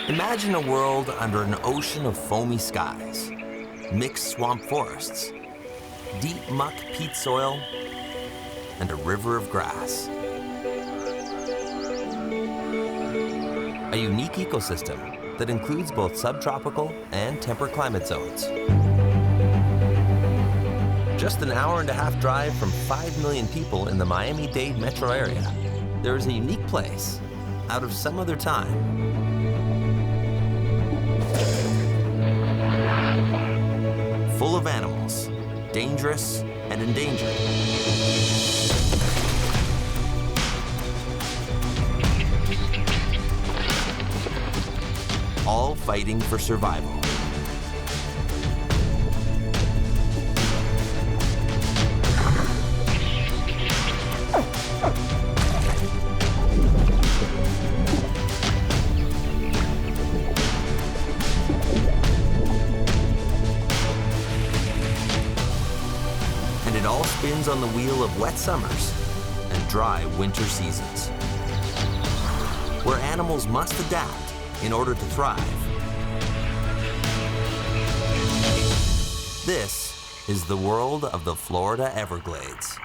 Imagine a world under an ocean of foamy skies, mixed swamp forests, deep muck peat soil, and a river of grass. A unique ecosystem that includes both subtropical and temperate climate zones. Just an hour-and-a-half drive from 5 million people in the Miami-Dade metro area, there is a unique place out of some other time. Full of animals, dangerous and endangered. All fighting for survival. And it all spins on the wheel of wet summers and dry winter seasons, where animals must adapt in order to thrive. This is the world of the Florida Everglades.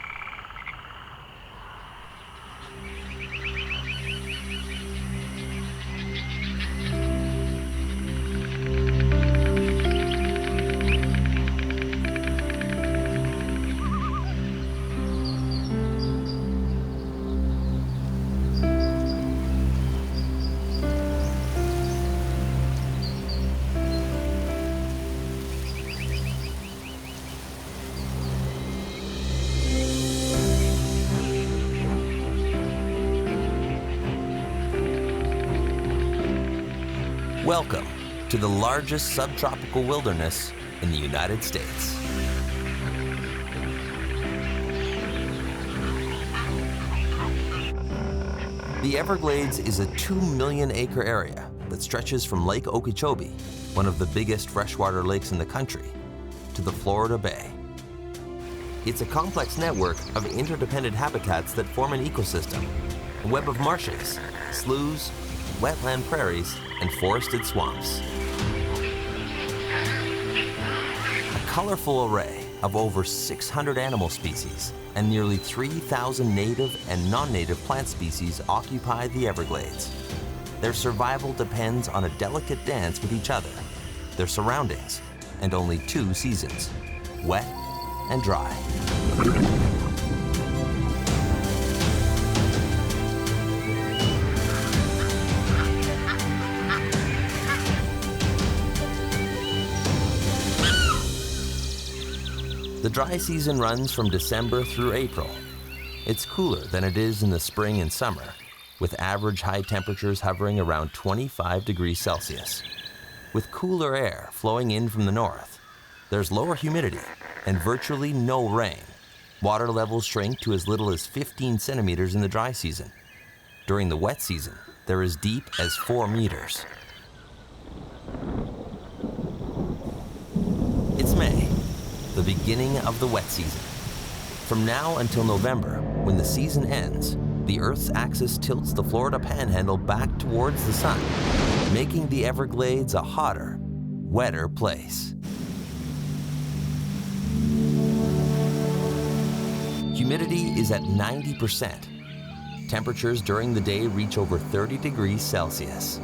Welcome to the largest subtropical wilderness in the United States. The Everglades is a 2 million acre area that stretches from Lake Okeechobee, one of the biggest freshwater lakes in the country, to the Florida Bay. It's a complex network of interdependent habitats that form an ecosystem, a web of marshes, sloughs, wetland prairies, and forested swamps. A colorful array of over 600 animal species and nearly 3,000 native and non-native plant species occupy the Everglades. Their survival depends on a delicate dance with each other, their surroundings, and only 2 seasons, wet and dry. The dry season runs from December through April. It's cooler than it is in the spring and summer, with average high temperatures hovering around 25 degrees Celsius. With cooler air flowing in from the north, there's lower humidity and virtually no rain. Water levels shrink to as little as 15 centimeters in the dry season. During the wet season, they're as deep as 4 meters. It's May, the beginning of the wet season. From now until November, when the season ends, the Earth's axis tilts the Florida Panhandle back towards the sun, making the Everglades a hotter, wetter place. Humidity is at 90%. Temperatures during the day reach over 30 degrees Celsius.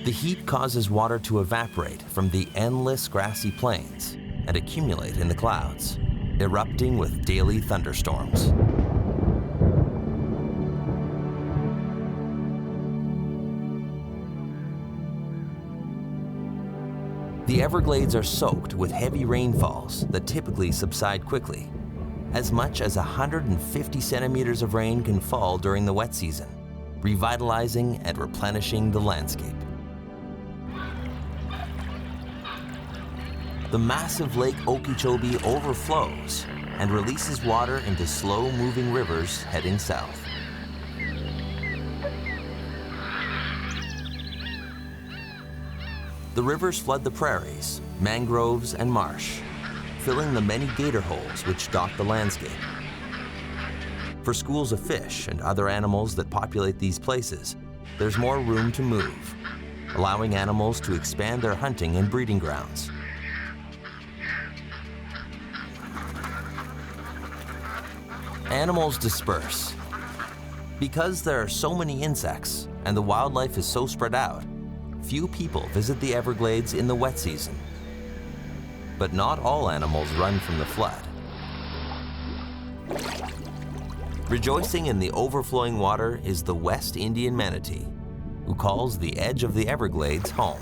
The heat causes water to evaporate from the endless grassy plains and accumulate in the clouds, erupting with daily thunderstorms. The Everglades are soaked with heavy rainfalls that typically subside quickly. As much as 150 centimeters of rain can fall during the wet season, revitalizing and replenishing the landscape. The massive Lake Okeechobee overflows and releases water into slow-moving rivers heading south. The rivers flood the prairies, mangroves, and marsh, filling the many gator holes which dot the landscape. For schools of fish and other animals that populate these places, there's more room to move, allowing animals to expand their hunting and breeding grounds. Animals disperse. Because there are so many insects and the wildlife is so spread out, few people visit the Everglades in the wet season. But not all animals run from the flood. Rejoicing in the overflowing water is the West Indian manatee, who calls the edge of the Everglades home.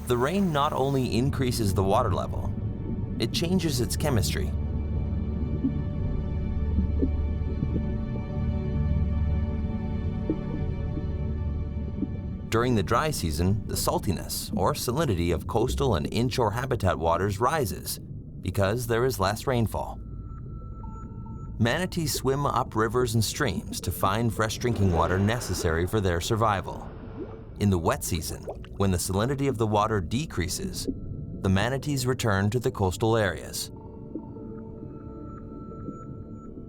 The rain not only increases the water level, it changes its chemistry. During the dry season, the saltiness or salinity of coastal and inshore habitat waters rises because there is less rainfall. Manatees swim up rivers and streams to find fresh drinking water necessary for their survival. In the wet season, when the salinity of the water decreases, the manatees return to the coastal areas.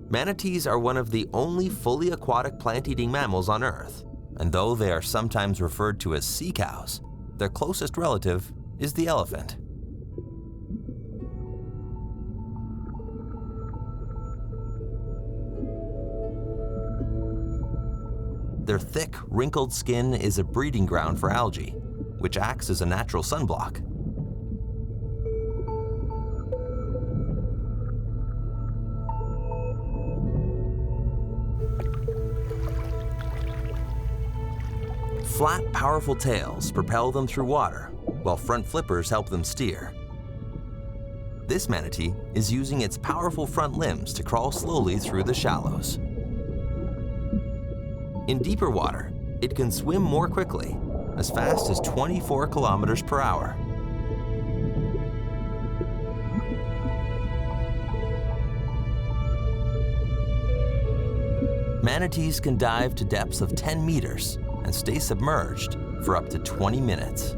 Manatees are one of the only fully aquatic plant-eating mammals on Earth, and though they are sometimes referred to as sea cows, their closest relative is the elephant. Their thick, wrinkled skin is a breeding ground for algae, which acts as a natural sunblock. Flat, powerful tails propel them through water, while front flippers help them steer. This manatee is using its powerful front limbs to crawl slowly through the shallows. In deeper water, it can swim more quickly, as fast as 24 kilometers per hour. Manatees can dive to depths of 10 meters and stay submerged for up to 20 minutes.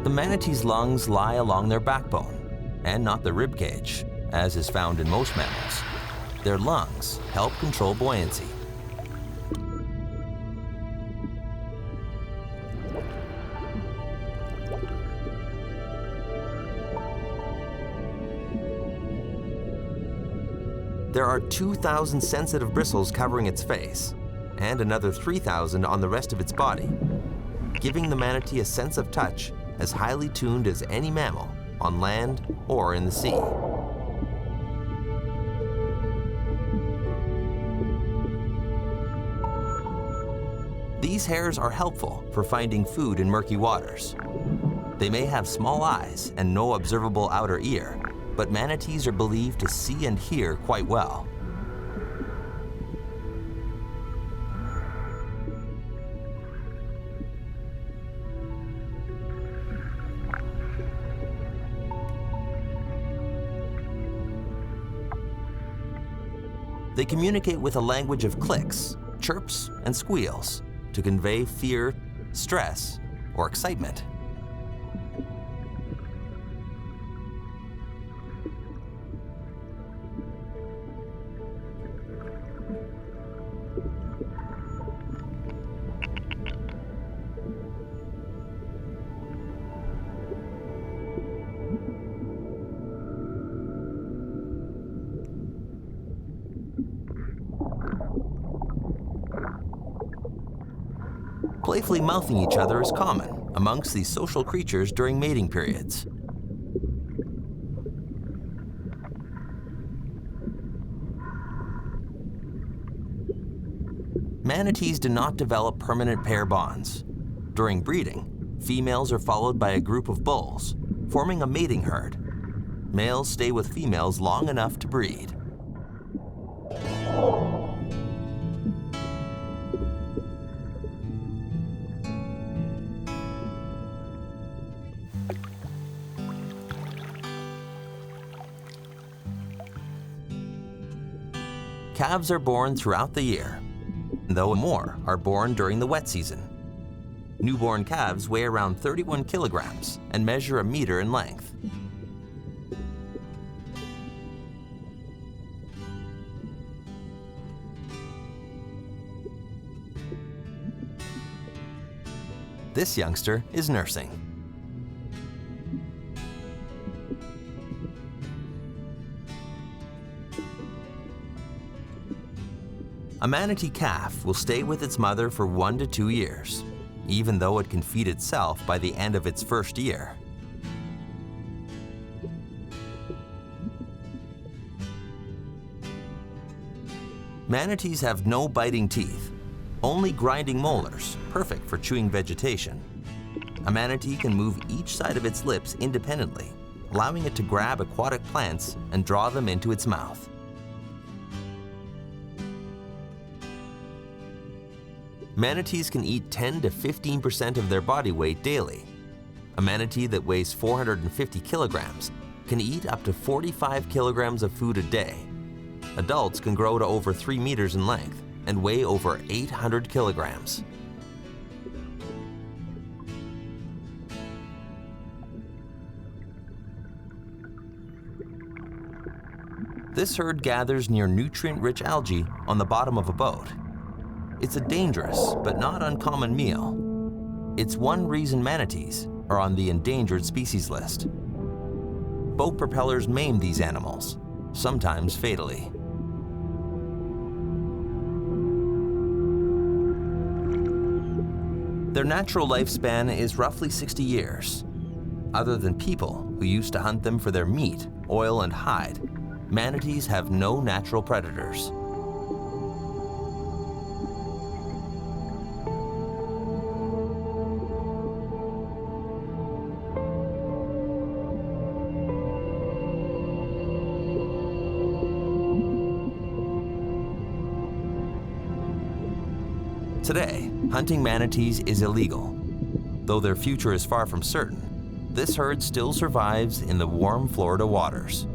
The manatee's lungs lie along their backbone, and not the rib cage, as is found in most mammals. Their lungs help control buoyancy. There are 2,000 sensitive bristles covering its face, and another 3,000 on the rest of its body, giving the manatee a sense of touch as highly tuned as any mammal, on land or in the sea. These hairs are helpful for finding food in murky waters. They may have small eyes and no observable outer ear, but manatees are believed to see and hear quite well. They communicate with a language of clicks, chirps, and squeals to convey fear, stress, or excitement. Playfully mouthing each other is common amongst these social creatures during mating periods. Manatees do not develop permanent pair bonds. During breeding, females are followed by a group of bulls, forming a mating herd. Males stay with females long enough to breed. Calves are born throughout the year. though more are born during the wet season. Newborn calves weigh around 31 kilograms and measure 1 meter in length. This youngster is nursing. A manatee calf will stay with its mother for 1 to 2 years, even though it can feed itself by the end of its first year. Manatees have no biting teeth, only grinding molars, perfect for chewing vegetation. A manatee can move each side of its lips independently, allowing it to grab aquatic plants and draw them into its mouth. Manatees can eat 10 to 15% of their body weight daily. A manatee that weighs 450 kilograms can eat up to 45 kilograms of food a day. Adults can grow to over 3 meters in length and weigh over 800 kilograms. This herd gathers near nutrient-rich algae on the bottom of a boat. It's a dangerous but not uncommon meal. It's one reason manatees are on the endangered species list. Boat propellers maim these animals, sometimes fatally. Their natural lifespan is roughly 60 years. Other than people who used to hunt them for their meat, oil, and hide, manatees have no natural predators. Today, hunting manatees is illegal. Though their future is far from certain, this herd still survives in the warm Florida waters.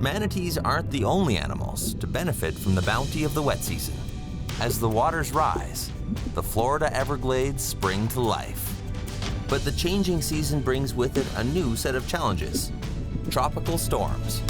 Manatees aren't the only animals to benefit from the bounty of the wet season. As the waters rise, the Florida Everglades spring to life. But the changing season brings with it a new set of challenges: tropical storms.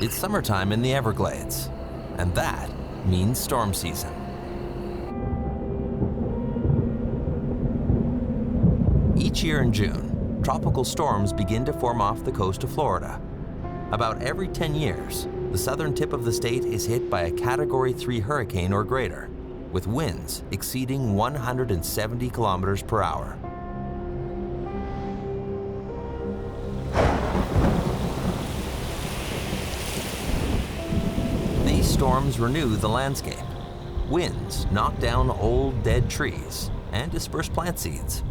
It's summertime in the Everglades, and that means storm season. Each year in June, tropical storms begin to form off the coast of Florida. About every 10 years, the southern tip of the state is hit by a Category 3 hurricane or greater, with winds exceeding 170 kilometers per hour. Storms renew the landscape. Winds knock down old, dead trees and disperse plant seeds.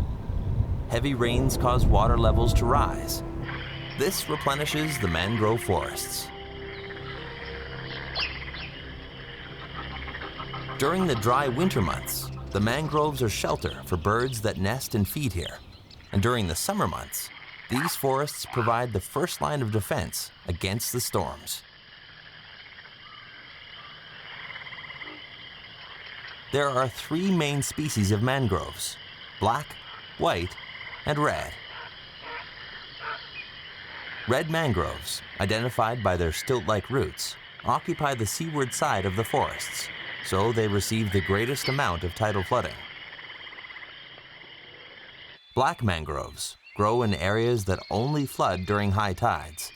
Heavy rains cause water levels to rise. This replenishes the mangrove forests. During the dry winter months, the mangroves are shelter for birds that nest and feed here. And during the summer months, these forests provide the first line of defense against the storms. There are 3 main species of mangroves: black, white, and red. Red mangroves, identified by their stilt-like roots, occupy the seaward side of the forests, so they receive the greatest amount of tidal flooding. Black mangroves grow in areas that only flood during high tides.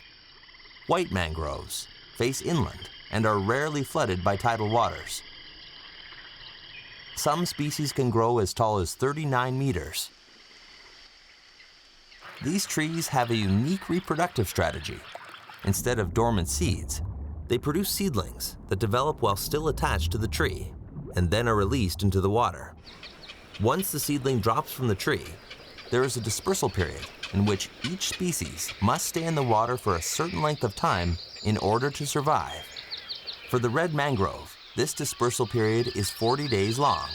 White mangroves face inland and are rarely flooded by tidal waters. Some species can grow as tall as 39 meters. These trees have a unique reproductive strategy. Instead of dormant seeds, they produce seedlings that develop while still attached to the tree and then are released into the water. Once the seedling drops from the tree, there is a dispersal period in which each species must stay in the water for a certain length of time in order to survive. For the red mangrove, this dispersal period is 40 days long.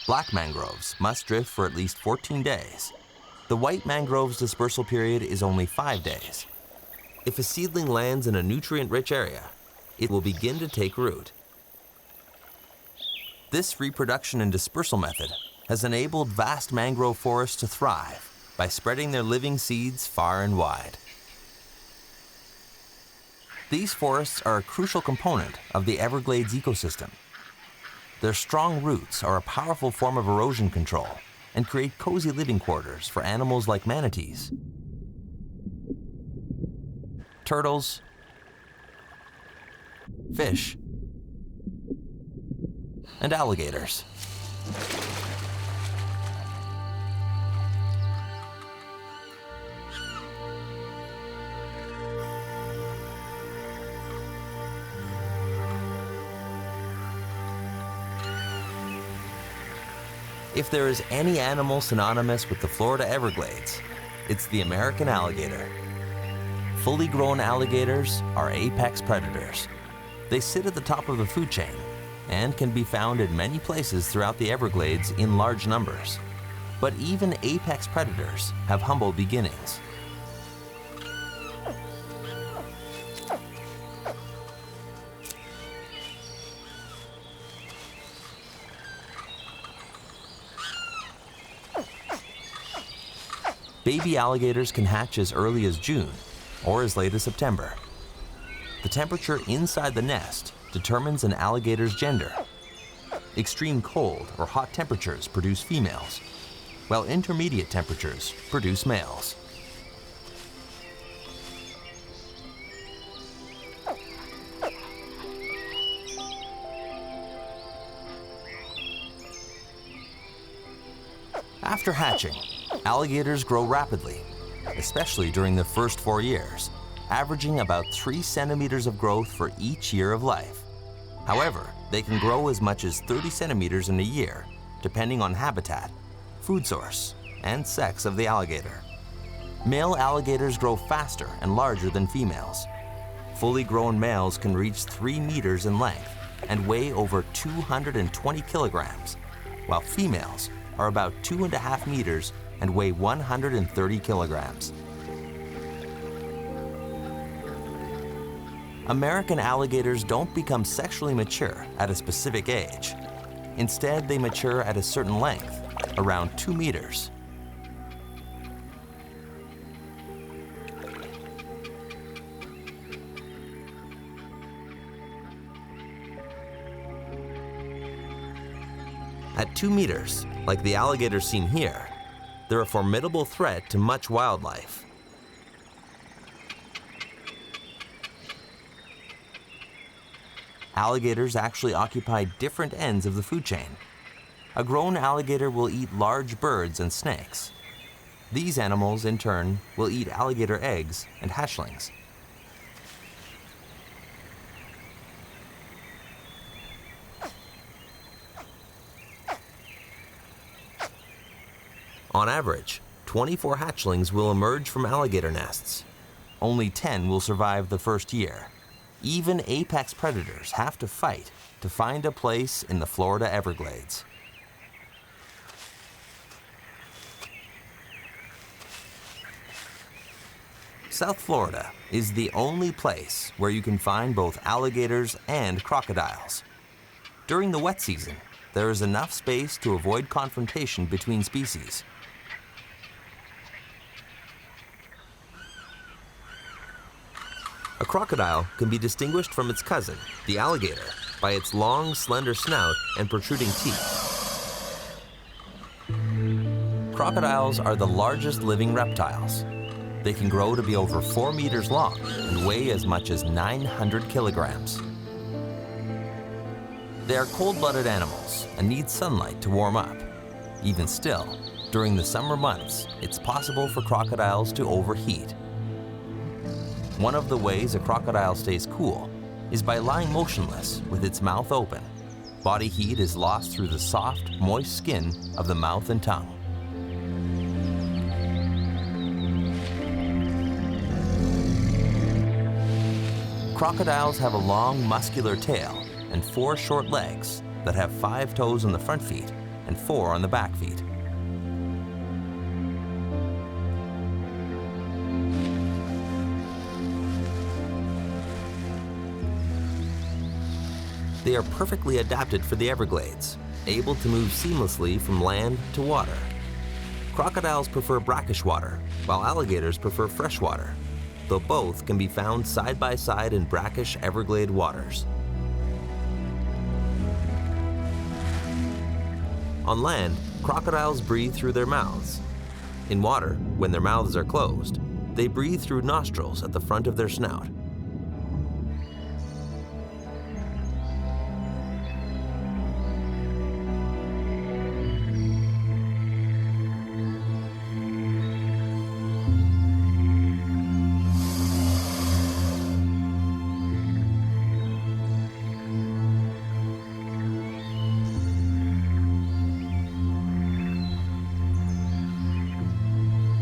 Black mangroves must drift for at least 14 days. The white mangrove's dispersal period is only 5 days. If a seedling lands in a nutrient-rich area, it will begin to take root. This reproduction and dispersal method has enabled vast mangrove forests to thrive by spreading their living seeds far and wide. These forests are a crucial component of the Everglades ecosystem. Their strong roots are a powerful form of erosion control and create cozy living quarters for animals like manatees, turtles, fish, and alligators. If there is any animal synonymous with the Florida Everglades, it's the American alligator. Fully grown alligators are apex predators. They sit at the top of the food chain and can be found in many places throughout the Everglades in large numbers. But even apex predators have humble beginnings. Baby alligators can hatch as early as June or as late as September. The temperature inside the nest determines an alligator's gender. Extreme cold or hot temperatures produce females, while intermediate temperatures produce males. After hatching, alligators grow rapidly, especially during the first 4 years, averaging about 3 centimeters of growth for each year of life. However, they can grow as much as 30 centimeters in a year, depending on habitat, food source, and sex of the alligator. Male alligators grow faster and larger than females. Fully grown males can reach 3 meters in length and weigh over 220 kilograms, while females are about 2.5 meters and weigh 130 kilograms. American alligators don't become sexually mature at a specific age. Instead, they mature at a certain length, around 2 meters. At 2 meters, like the alligators seen here, they're a formidable threat to much wildlife. Alligators actually occupy different ends of the food chain. A grown alligator will eat large birds and snakes. These animals, in turn, will eat alligator eggs and hatchlings. On average, 24 hatchlings will emerge from alligator nests. Only 10 will survive the first year. Even apex predators have to fight to find a place in the Florida Everglades. South Florida is the only place where you can find both alligators and crocodiles. During the wet season, there is enough space to avoid confrontation between species. A crocodile can be distinguished from its cousin, the alligator, by its long, slender snout and protruding teeth. Crocodiles are the largest living reptiles. They can grow to be over 4 meters long and weigh as much as 900 kilograms. They are cold-blooded animals and need sunlight to warm up. Even still, during the summer months, it's possible for crocodiles to overheat. One of the ways a crocodile stays cool is by lying motionless with its mouth open. Body heat is lost through the soft, moist skin of the mouth and tongue. Crocodiles have a long, muscular tail and 4 short legs that have 5 toes on the front feet and 4 on the back feet. They are perfectly adapted for the Everglades, able to move seamlessly from land to water. Crocodiles prefer brackish water, while alligators prefer fresh water, though both can be found side by side in brackish Everglade waters. On land, crocodiles breathe through their mouths. In water, when their mouths are closed, they breathe through nostrils at the front of their snout.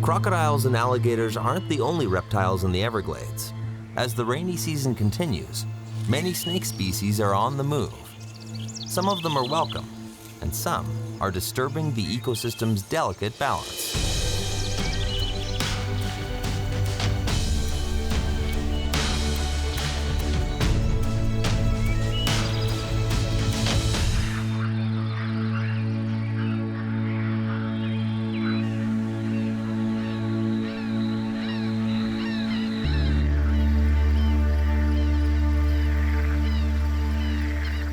Crocodiles and alligators aren't the only reptiles in the Everglades. As the rainy season continues, many snake species are on the move. Some of them are welcome, and some are disturbing the ecosystem's delicate balance.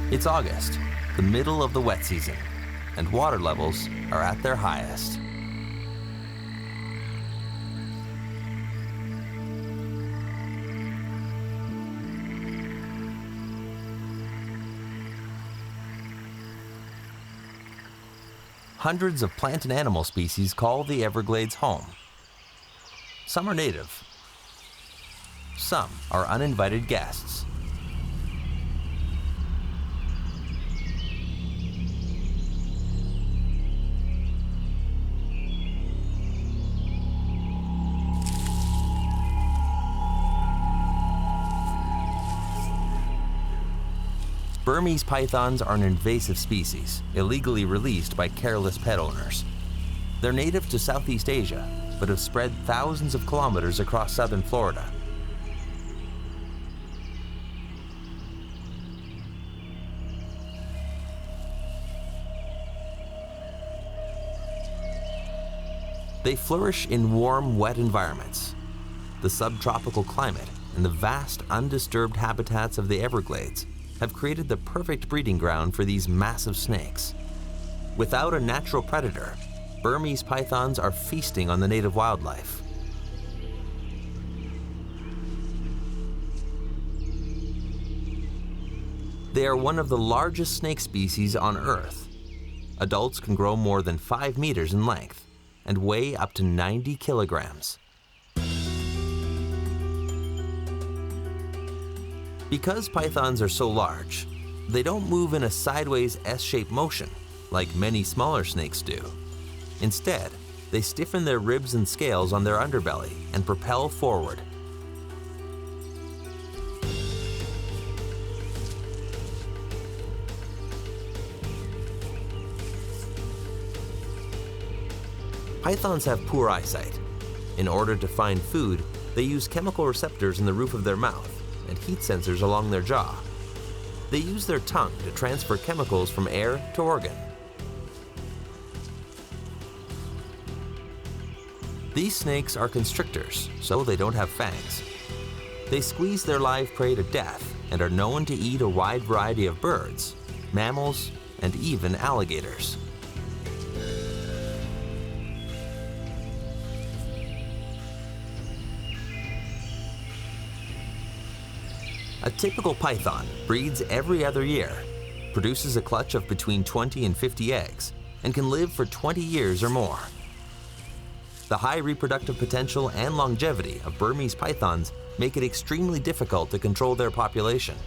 It's August, the middle of the wet season, and water levels are at their highest. Hundreds of plant and animal species call the Everglades home. Some are native. Some are uninvited guests. Burmese pythons are an invasive species, illegally released by careless pet owners. They're native to Southeast Asia, but have spread thousands of kilometers across southern Florida. They flourish in warm, wet environments. The subtropical climate and the vast, undisturbed habitats of the Everglades have created the perfect breeding ground for these massive snakes. Without a natural predator, Burmese pythons are feasting on the native wildlife. They are one of the largest snake species on Earth. Adults can grow more than 5 meters in length and weigh up to 90 kilograms. Because pythons are so large, they don't move in a sideways S-shaped motion like many smaller snakes do. Instead, they stiffen their ribs and scales on their underbelly and propel forward. Pythons have poor eyesight. In order to find food, they use chemical receptors in the roof of their mouth and heat sensors along their jaw. They use their tongue to transfer chemicals from air to organ. These snakes are constrictors, so they don't have fangs. They squeeze their live prey to death and are known to eat a wide variety of birds, mammals, and even alligators. A typical python breeds every other year, produces a clutch of between 20 and 50 eggs, and can live for 20 years or more. The high reproductive potential and longevity of Burmese pythons make it extremely difficult to control their population.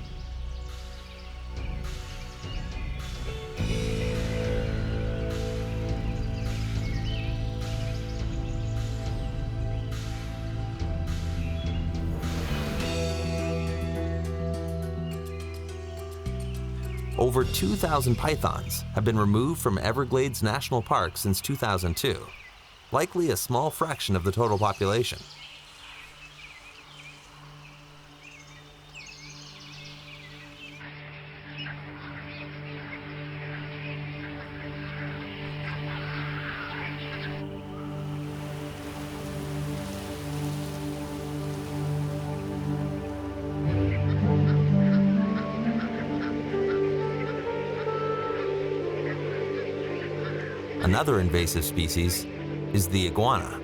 Over 2,000 pythons have been removed from Everglades National Park since 2002, likely a small fraction of the total population. Another invasive species is the iguana.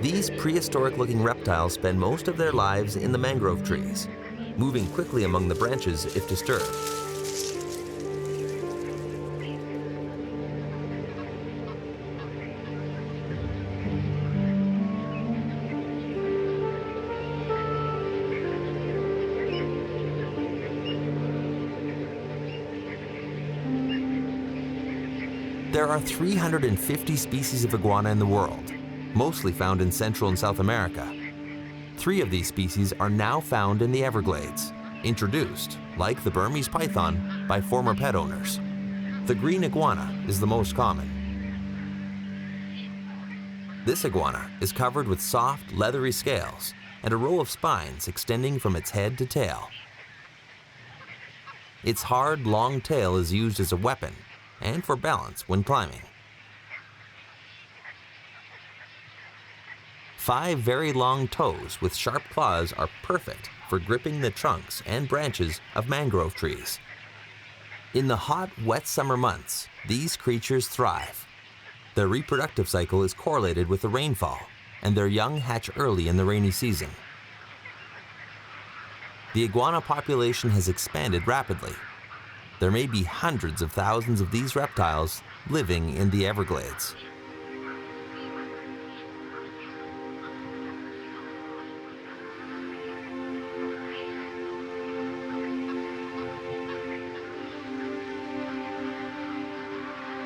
These prehistoric-looking reptiles spend most of their lives in the mangrove trees, moving quickly among the branches if disturbed. There are 350 species of iguana in the world, mostly found in Central and South America. 3 of these species are now found in the Everglades, introduced, like the Burmese python, by former pet owners. The green iguana is the most common. This iguana is covered with soft, leathery scales and a row of spines extending from its head to tail. Its hard, long tail is used as a weapon and for balance when climbing. 5 very long toes with sharp claws are perfect for gripping the trunks and branches of mangrove trees. In the hot, wet summer months, these creatures thrive. Their reproductive cycle is correlated with the rainfall, and their young hatch early in the rainy season. The iguana population has expanded rapidly. There may be hundreds of thousands of these reptiles living in the Everglades.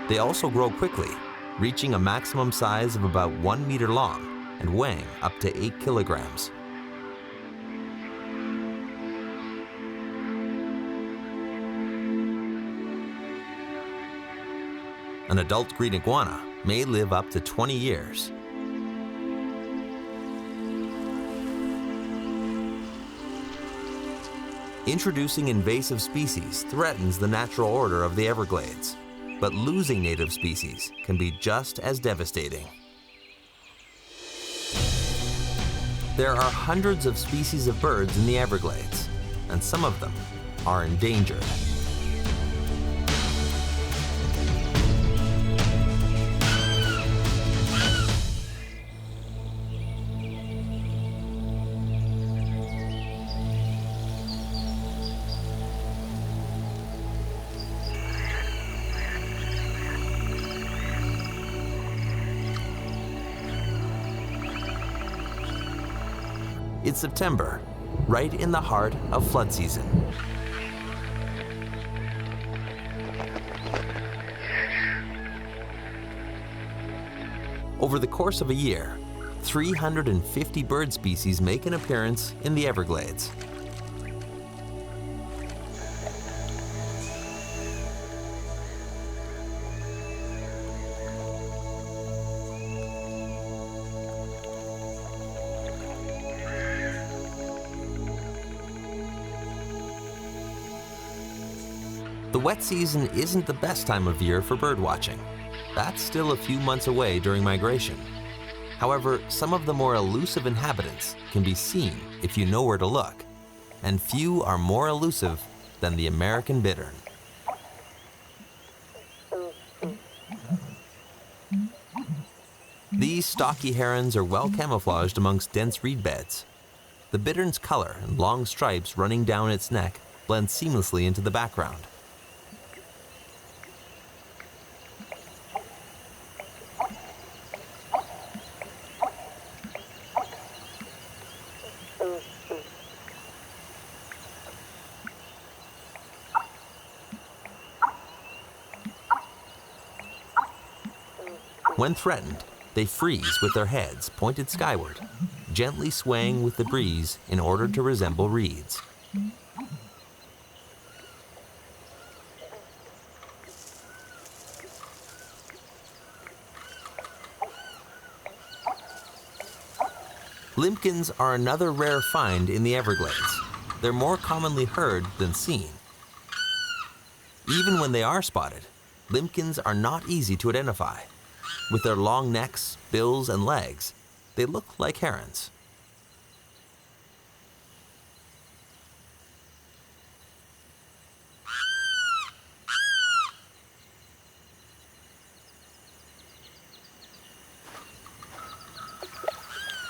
They also grow quickly, reaching a maximum size of about 1 meter long and weighing up to 8 kilograms. An adult green iguana may live up to 20 years. Introducing invasive species threatens the natural order of the Everglades, but losing native species can be just as devastating. There are hundreds of species of birds in the Everglades, and some of them are endangered. It's September, right in the heart of flood season. Over the course of a year, 350 bird species make an appearance in the Everglades. The wet season isn't the best time of year for bird watching. That's still a few months away during migration. However, some of the more elusive inhabitants can be seen if you know where to look, and few are more elusive than the American bittern. These stocky herons are well camouflaged amongst dense reed beds. The bittern's color and long stripes running down its neck blend seamlessly into the background. When threatened, they freeze with their heads pointed skyward, gently swaying with the breeze in order to resemble reeds. Limpkins are another rare find in the Everglades. They're more commonly heard than seen. Even when they are spotted, limpkins are not easy to identify. With their long necks, bills, and legs, they look like herons.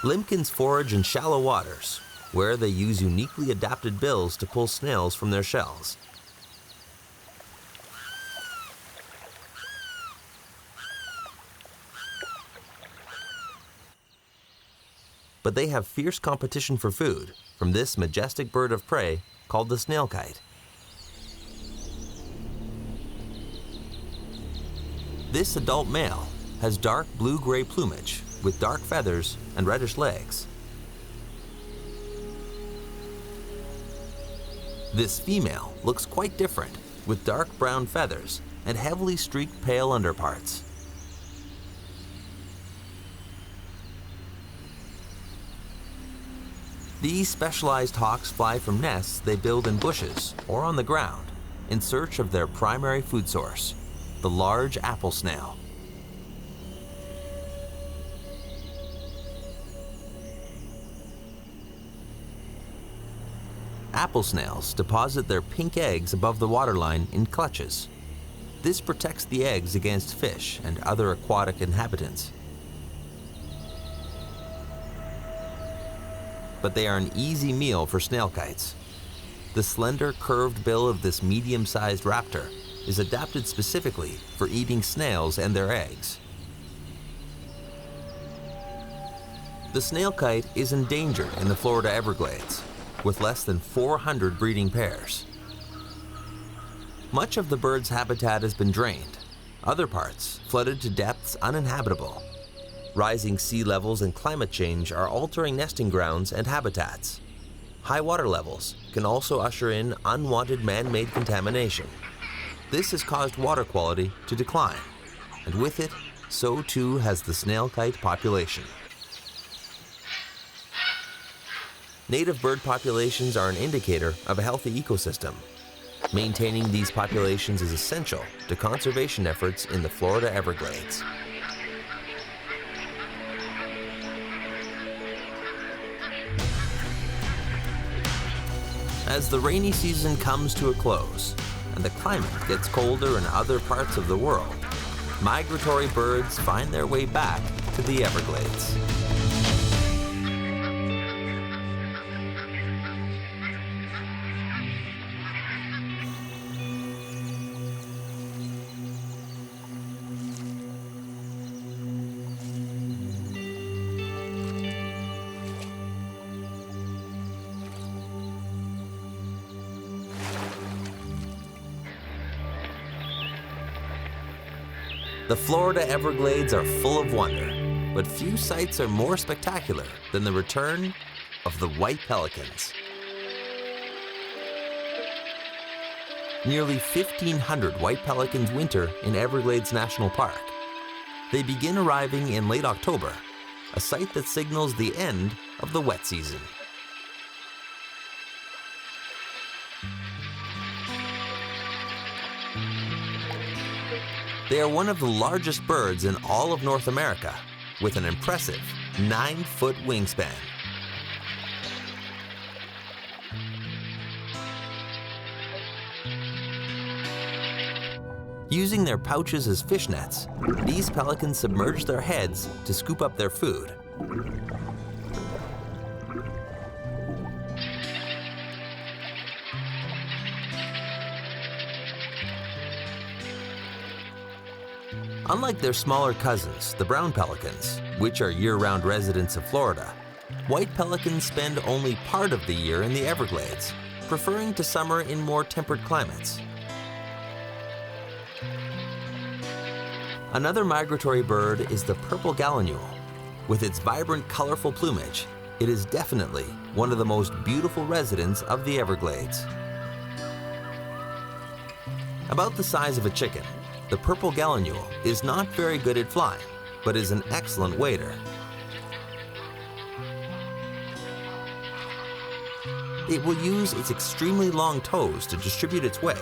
Limpkins forage in shallow waters, where they use uniquely adapted bills to pull snails from their shells. But they have fierce competition for food from this majestic bird of prey called the snail kite. This adult male has dark blue-gray plumage with dark feathers and reddish legs. This female looks quite different, with dark brown feathers and heavily streaked pale underparts. These specialized hawks fly from nests they build in bushes or on the ground in search of their primary food source, the large apple snail. Apple snails deposit their pink eggs above the waterline in clutches. This protects the eggs against fish and other aquatic inhabitants. But they are an easy meal for snail kites. The slender, curved bill of this medium-sized raptor is adapted specifically for eating snails and their eggs. The snail kite is endangered in the Florida Everglades, with less than 400 breeding pairs. Much of the bird's habitat has been drained, other parts flooded to depths uninhabitable. Rising sea levels and climate change are altering nesting grounds and habitats. High water levels can also usher in unwanted man-made contamination. This has caused water quality to decline, and with it, so too has the snail kite population. Native bird populations are an indicator of a healthy ecosystem. Maintaining these populations is essential to conservation efforts in the Florida Everglades. As the rainy season comes to a close and the climate gets colder in other parts of the world, migratory birds find their way back to the Everglades. The Florida Everglades are full of wonder, but few sights are more spectacular than the return of the white pelicans. Nearly 1,500 white pelicans winter in Everglades National Park. They begin arriving in late October, a sight that signals the end of the wet season. They are one of the largest birds in all of North America, with an impressive 9-foot wingspan. Using their pouches as fish nets, these pelicans submerge their heads to scoop up their food. Unlike their smaller cousins, the brown pelicans, which are year-round residents of Florida, white pelicans spend only part of the year in the Everglades, preferring to summer in more temperate climates. Another migratory bird is the purple gallinule. With its vibrant, colorful plumage, it is definitely one of the most beautiful residents of the Everglades. About the size of a chicken, the purple gallinule is not very good at flying, but is an excellent wader. It will use its extremely long toes to distribute its weight.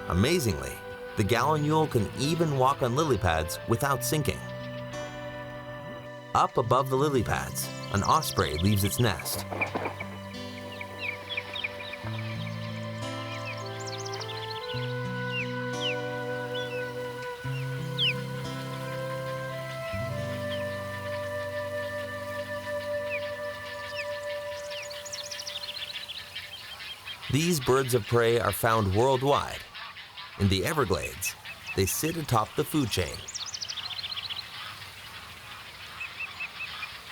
Amazingly, the gallinule can even walk on lily pads without sinking. Up above the lily pads, an osprey leaves its nest. These birds of prey are found worldwide. In the Everglades, they sit atop the food chain.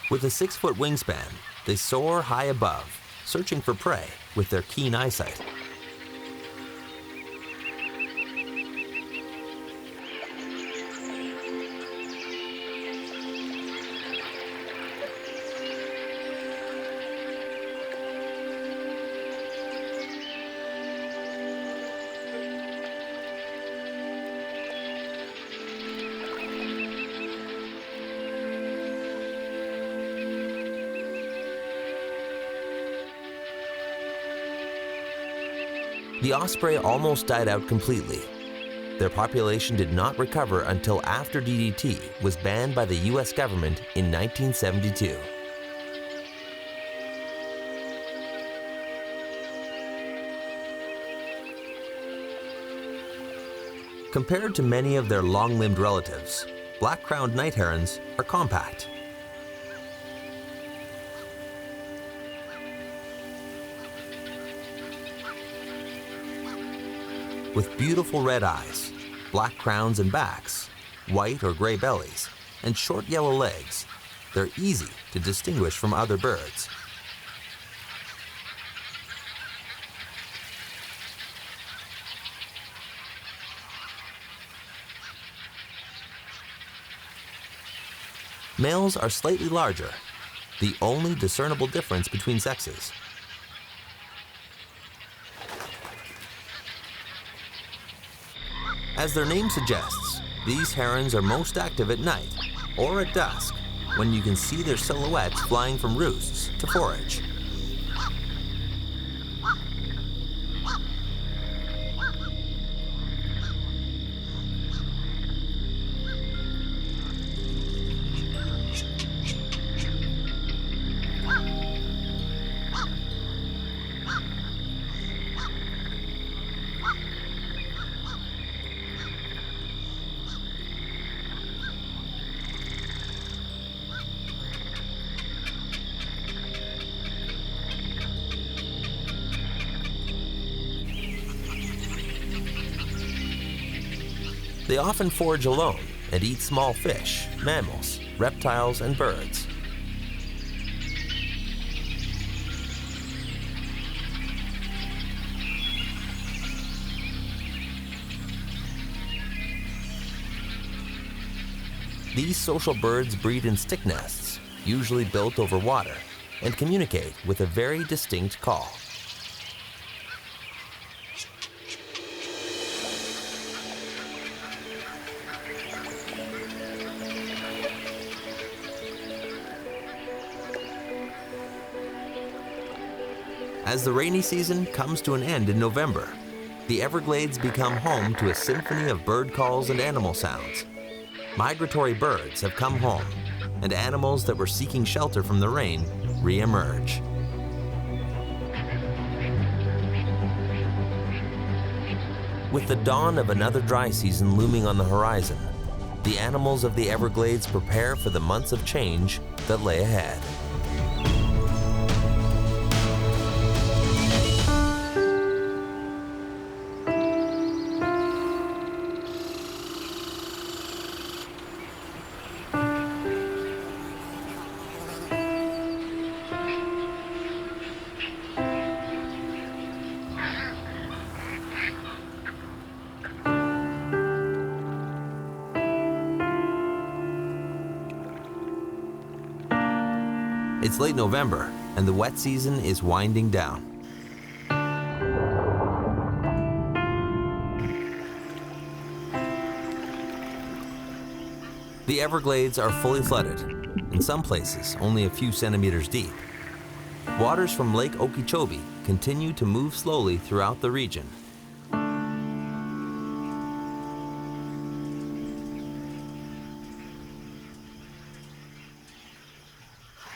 With a 6-foot wingspan, they soar high above, searching for prey with their keen eyesight. The osprey almost died out completely. Their population did not recover until after DDT was banned by the US government in 1972. Compared to many of their long-limbed relatives, black-crowned night herons are compact. With beautiful red eyes, black crowns and backs, white or gray bellies, and short yellow legs, they're easy to distinguish from other birds. Males are slightly larger, the only discernible difference between sexes. As their name suggests, these herons are most active at night or at dusk, when you can see their silhouettes flying from roosts to forage. They often forage alone and eat small fish, mammals, reptiles, and birds. These social birds breed in stick nests, usually built over water, and communicate with a very distinct call. As the rainy season comes to an end in November, the Everglades become home to a symphony of bird calls and animal sounds. Migratory birds have come home, and animals that were seeking shelter from the rain re-emerge. With the dawn of another dry season looming on the horizon, the animals of the Everglades prepare for the months of change that lay ahead. It's late November, and the wet season is winding down. The Everglades are fully flooded, in some places only a few centimeters deep. Waters from Lake Okeechobee continue to move slowly throughout the region.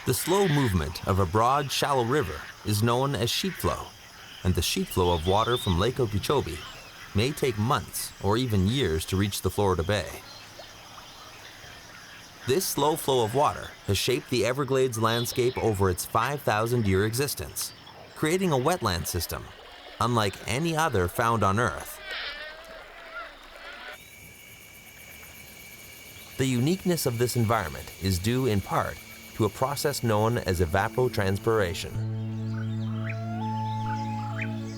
The slow movement of a broad, shallow river is known as sheet flow, and the sheet flow of water from Lake Okeechobee may take months or even years to reach the Florida Bay. This slow flow of water has shaped the Everglades landscape over its 5,000-year existence, creating a wetland system unlike any other found on Earth. The uniqueness of this environment is due in part to a process known as evapotranspiration.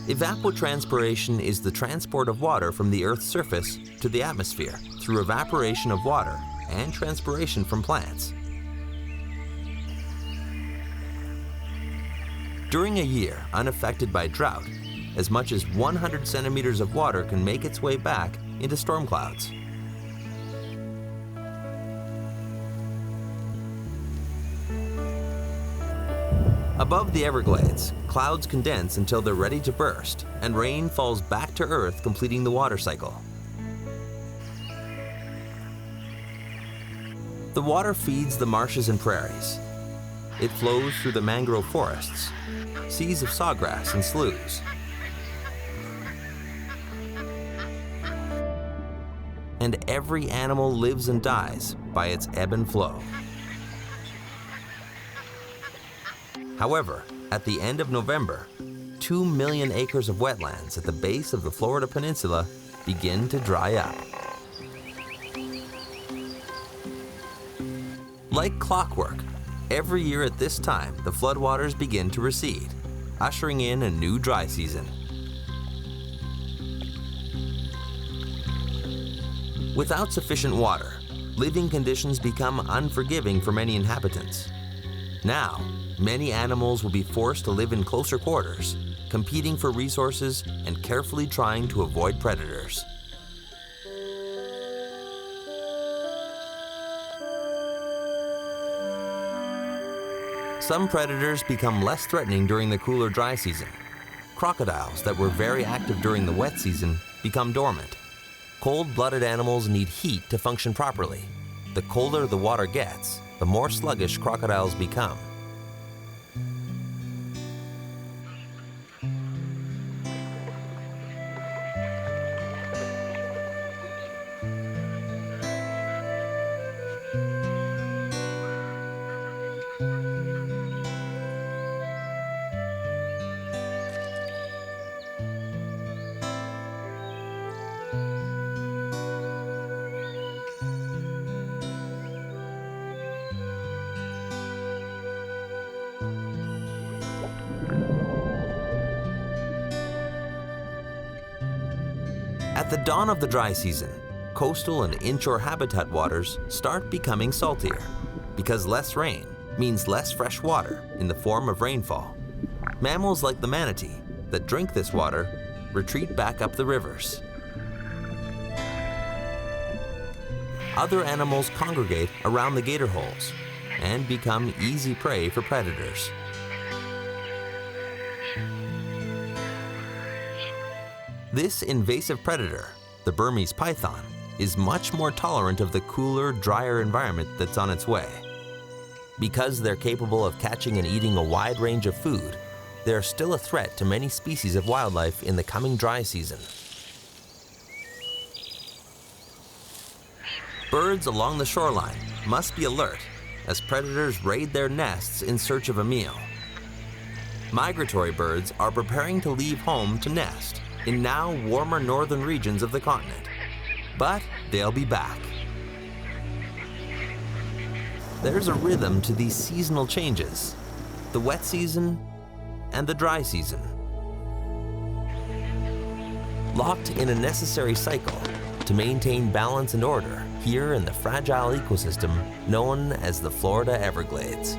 Evapotranspiration is the transport of water from the Earth's surface to the atmosphere through evaporation of water and transpiration from plants. During a year unaffected by drought, as much as 100 centimeters of water can make its way back into storm clouds. Above the Everglades, clouds condense until they're ready to burst, and rain falls back to Earth, completing the water cycle. The water feeds the marshes and prairies. It flows through the mangrove forests, seas of sawgrass and sloughs. And every animal lives and dies by its ebb and flow. However, at the end of November, 2 million acres of wetlands at the base of the Florida Peninsula begin to dry up. Like clockwork, every year at this time, the floodwaters begin to recede, ushering in a new dry season. Without sufficient water, living conditions become unforgiving for many inhabitants. Now, many animals will be forced to live in closer quarters, competing for resources and carefully trying to avoid predators. Some predators become less threatening during the cooler dry season. Crocodiles that were very active during the wet season become dormant. Cold-blooded animals need heat to function properly. The colder the water gets, the more sluggish crocodiles become. At the dawn of the dry season, coastal and inshore habitat waters start becoming saltier because less rain means less fresh water in the form of rainfall. Mammals like the manatee that drink this water retreat back up the rivers. Other animals congregate around the gator holes and become easy prey for predators. This invasive predator, the Burmese python, is much more tolerant of the cooler, drier environment that's on its way. Because they're capable of catching and eating a wide range of food, they're still a threat to many species of wildlife in the coming dry season. Birds along the shoreline must be alert as predators raid their nests in search of a meal. Migratory birds are preparing to leave home to nest in now warmer northern regions of the continent, but they'll be back. There's a rhythm to these seasonal changes, the wet season and the dry season. Locked in a necessary cycle to maintain balance and order here in the fragile ecosystem known as the Florida Everglades.